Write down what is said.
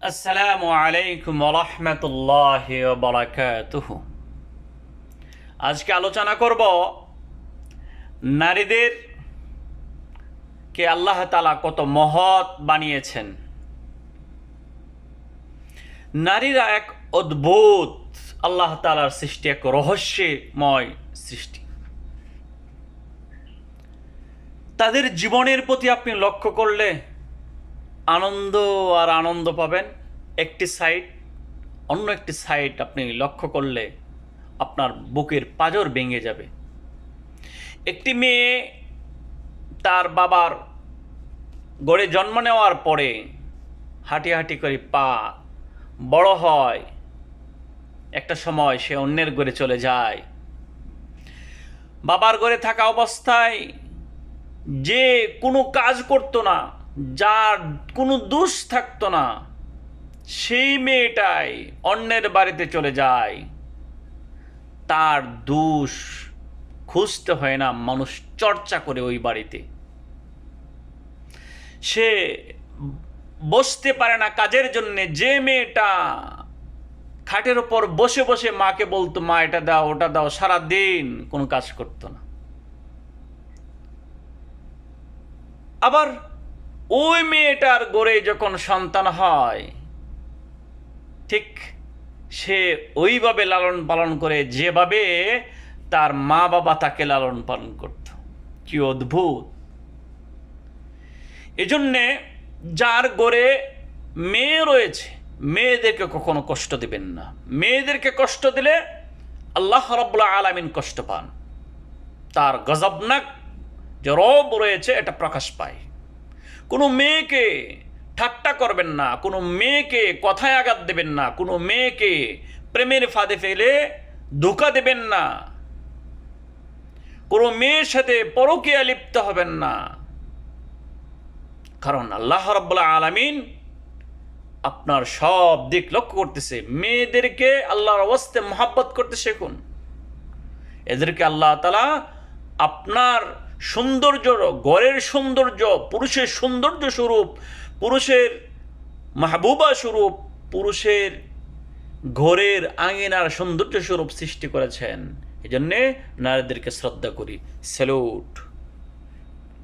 আসসালামু আলাইকুম ওয়া রাহমাতুল্লাহি ওয়া বারাকাতুহু। আজকে আলোচনা করব নারীদের কে আল্লাহ তাআলা কত মহৎ বানিয়েছেন। নারীরা এক অদ্ভুত আল্লাহ তাআলার সৃষ্টি, এক রহস্যময় সৃষ্টি। তাদের জীবনের প্রতি আপনি লক্ষ্য করলে আনন্দ আর আনন্দ পাবেন একটি সাইড, অন্য একটি সাইড আপনি লক্ষ্য করলে আপনার বুকের পাঁজর ভেঙে যাবে। একটি মেয়ে তার বাবার গড়ে জন্ম নেওয়ার পরে হাঁটি হাঁটি করে পা বড় হয়, একটা সময় সে অন্যের ঘরে চলে যায়। বাবার ঘরে থাকা অবস্থায় যে কোনো কাজ করতো না, যার কোনো দোষ থাকতো না, সেই মেয়েটাই অন্যের বাড়িতে চলে যায়। তার দোষ খুঁজতে হয় না, মানুষ চর্চা করে ওই বাড়িতে। সে বসতে পারে না কাজের জন্যে। যে মেয়েটা খাটের ওপর বসে বসে মাকে বলতো, মা এটা দাও ওটা দাও, সারাদিন কোনো কাজ করতো না। আবার ওই মেয়েটার গড়ে যখন সন্তান হয়, ঠিক সে ওইভাবে লালন পালন করে যেভাবে তার মা বাবা তাকে লালন পালন করত। কি অদ্ভুত! এজন্যে যার গড়ে মেয়ে রয়েছে, মেয়েদেরকে কখনো কষ্ট দিবেন না। মেয়েদেরকে কষ্ট দিলে আল্লাহ রাব্বুল আলামিন কষ্ট পান। তার গজবনাক যে রব রয়েছে এটা প্রকাশ পায়। কোনো মেয়েকে ঠাট্টা করবেন না, কোনো মেয়েকে কথায় আঘাত দেবেন না, কোনো মেয়েকে প্রেমের ফাঁদে ফেলে ধোঁকা দেবেন না, কোনো মেয়ের সাথে পরকীয়া লিপ্ত হবেন না। কারণ আল্লাহ রাব্বুল আলামিন আপনার সব দিক লক্ষ্য করতেছে। মেয়েদেরকে আল্লাহর ওয়াস্তে মহাব্বত করতে শিখুন। এদেরকে আল্লাহ তাআলা আপনার সৌন্দর্য, ঘরের সৌন্দর্য, পুরুষের সৌন্দর্য স্বরূপ, পুরুষের মাহবুবা স্বরূপ, পুরুষের ঘরের আঙিনার সৌন্দর্য স্বরূপ সৃষ্টি করেছেন। এই জন্যে নারীদেরকে শ্রদ্ধা করি। স্যালুট।